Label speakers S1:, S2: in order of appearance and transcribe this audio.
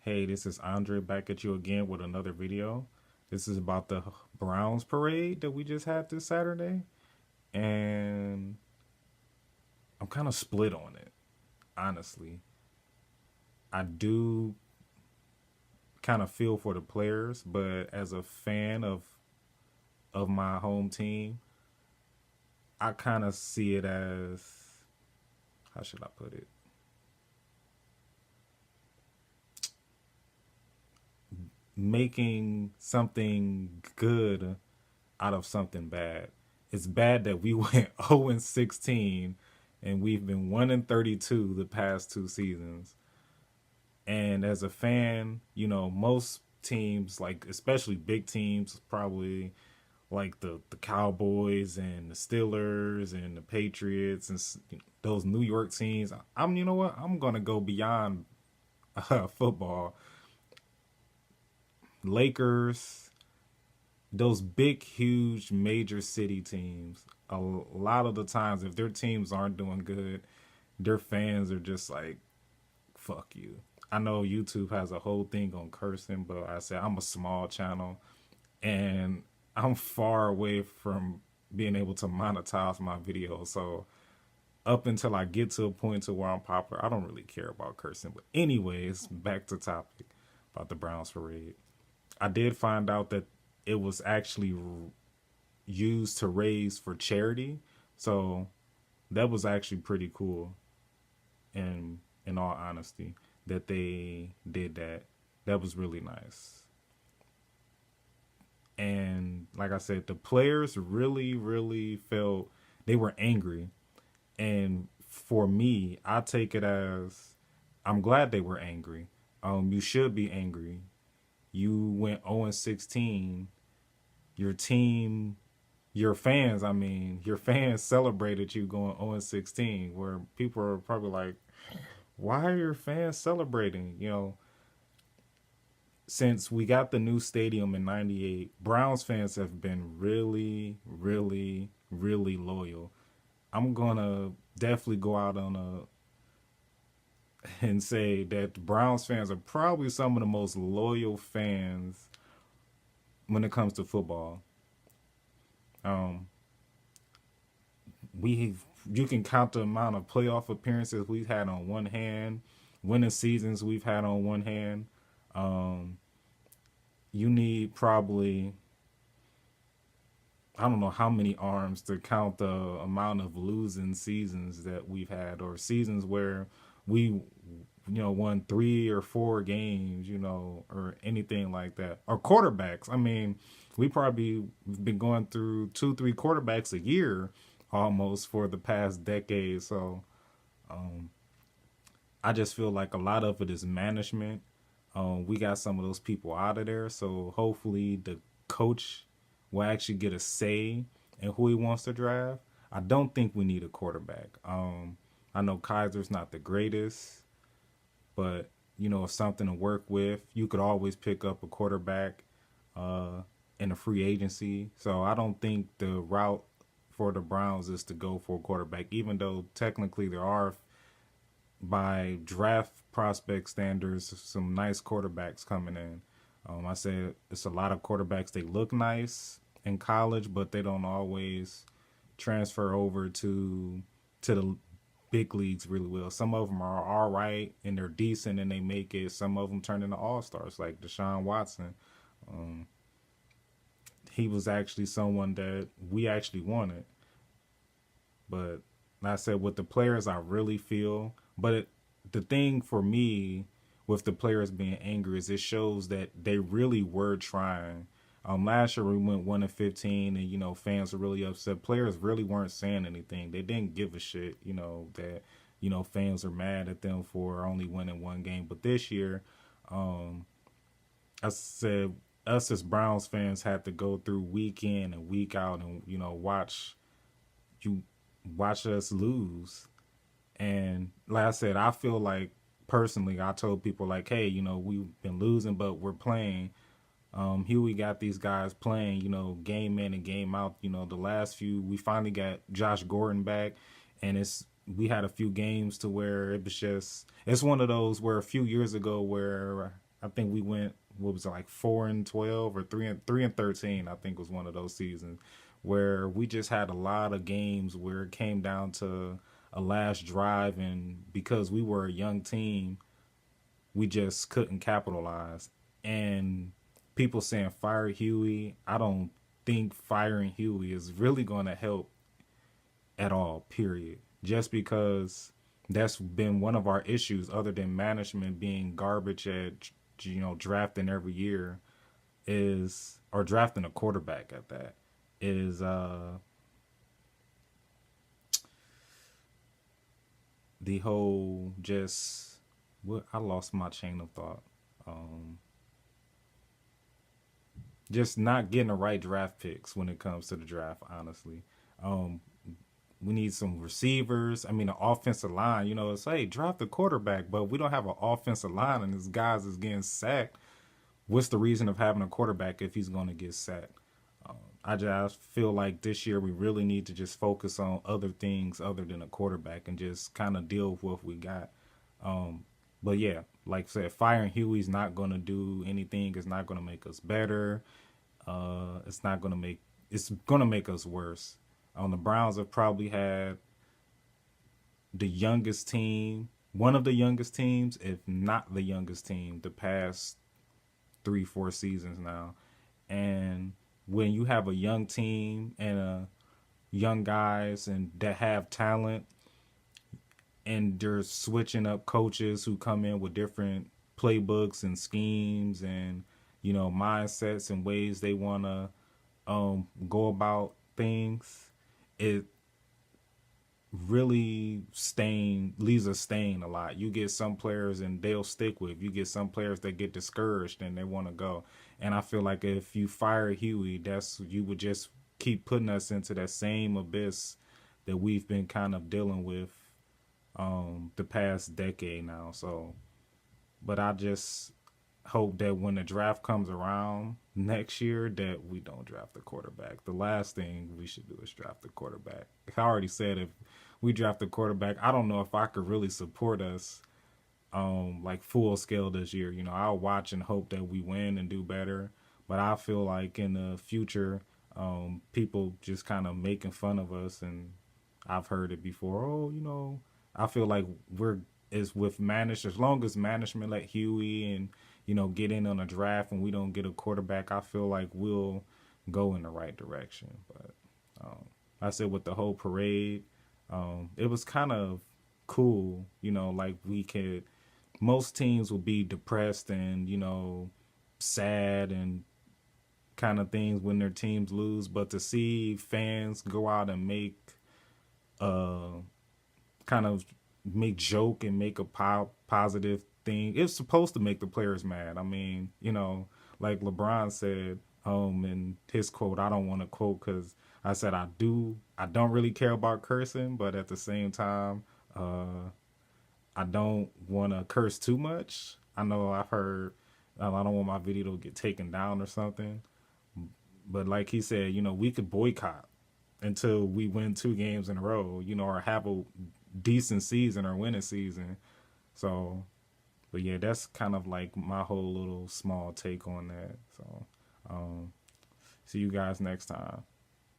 S1: Hey, this is Andre back at you again with another video. This is about the Browns parade that we just had this Saturday, and I'm kind of split on it, honestly. I do kind of feel for the players, but as a fan of my home team, I kind of see it as, how should I put it? Making something good out of something bad. It's bad that we went 0 and 16 and we've been 1 and 32 the past two seasons. And as a fan, most teams, like especially big teams, probably like the Cowboys and the Steelers and the Patriots and those New York teams. You know what? I'm gonna go beyond football. Lakers, those big, huge, major city teams, a lot of the times, if their teams aren't doing good, their fans are just like, fuck you. I know YouTube has a whole thing on cursing, but I said I'm a small channel and I'm far away from being able to monetize my videos. So up until I get to a point to where I'm popular, I don't really care about cursing. But anyways, back to topic about the Browns parade. I did find out that it was actually used to raise for charity. So that was actually pretty cool. In all honesty, that they did that. That was really nice. And like I said, the players really, really felt they were angry. And for me, I take it as I'm glad they were angry. You should be angry. You went 0 and 16. Your team, your fans celebrated you going 0 and 16, where people are probably like, why are your fans celebrating? Since we got the new stadium in 98, Browns fans have been really, really, really loyal. I'm going to definitely go out on a and say that the Browns fans are probably some of the most loyal fans when it comes to football. Um, we You can count the amount of playoff appearances we've had on one hand, winning seasons we've had on one hand. Um, you need probably, I don't know how many arms to count the amount of losing seasons that we've had, or seasons where we won 3 or 4 games, or anything like that, or quarterbacks. I mean, we probably been going through 2 3 quarterbacks a year almost for the past decade. So I just feel like a lot of it is management. We got some of those people out of there, so hopefully the coach will actually get a say in who he wants to draft. I don't think we need a quarterback. I know Kaiser's not the greatest, but it's something to work with. You could always pick up a quarterback uh, in a free agency. So I don't think the route for the Browns is to go for a quarterback, even though technically there are, by draft prospect standards, some nice quarterbacks coming in. I say it's a lot of quarterbacks. They look nice in college, but they don't always transfer over to the big leagues really well. Some of them are all right and they're decent and they make it. Some of them turn into all stars, like Deshaun Watson. Um, he was actually someone that we actually wanted. But like I said, with the players, I really feel. The thing for me with the players being angry is it shows that they really were trying. Last year we went 1 and 15, and fans were really upset. Players really weren't saying anything. They didn't give a shit. That fans are mad at them for only winning one game. But this year, um, I said us as Browns fans had to go through week in and week out, and you watch us lose. And like I said, I feel like personally, I told people like, hey, we've been losing, but we're playing. Here we got these guys playing, game in and game out. The last few, we finally got Josh Gordon back, and we had a few games to where it's one of those where a few years ago where I think we went, what was it, like 4-12 or 3-13. I think was one of those seasons where we just had a lot of games where it came down to a last drive, and because we were a young team, we just couldn't capitalize. And people saying fire Huey, I don't think firing Huey is really going to help at all, period. Just because that's been one of our issues, other than management being garbage at, drafting every year, is, or drafting a quarterback at that, is the whole just, what, I lost my chain of thought. Um, just not getting the right draft picks when it comes to the draft, honestly. Um, we need some receivers. I mean, an offensive line. It's, hey, draft the quarterback, but we don't have an offensive line, and this guys is getting sacked. What's the reason of having a quarterback if he's going to get sacked? I just feel like this year we really need to just focus on other things other than a quarterback and just kind of deal with what we got. Um, but yeah, like I said, firing Huey's not going to do anything. It's not going to make us better. It's not going to make. It's going to make us worse. The Browns have probably had the youngest team, one of the youngest teams, if not the youngest team, the past 3-4 seasons now. And when you have a young team and young guys and that have talent, and they're switching up coaches who come in with different playbooks and schemes and mindsets and ways they want to go about things, it really leaves a stain a lot. You get some players and they'll stick with. You get some players that get discouraged and they want to go. And I feel like if you fire Huey, you would just keep putting us into that same abyss that we've been kind of dealing with the past decade now. So, but I just hope that when the draft comes around next year that we don't draft the quarterback. The last thing we should do is draft the quarterback. I already said if we draft the quarterback, I don't know if I could really support us like full scale this year. I'll watch and hope that we win and do better. But I feel like in the future, people just kind of making fun of us, and I've heard it before. Oh, I feel like we're is with management, as long as management let Huey and get in on a draft and we don't get a quarterback, I feel like we'll go in the right direction. But I said with the whole parade, it was kind of cool. Like we could, most teams will be depressed and sad and kind of things when their teams lose, but to see fans go out and uh kind of make joke and make a positive thing. It's supposed to make the players mad. I mean, like LeBron said in his quote, I don't want to quote because I said I don't really care about cursing, but at the same time, I don't want to curse too much. I know I've heard I don't want my video to get taken down or something, but like he said, we could boycott until we win 2 games in a row, or have a decent season or win a season. So, but yeah, that's kind of like my whole little small take on that. So, see you guys next time.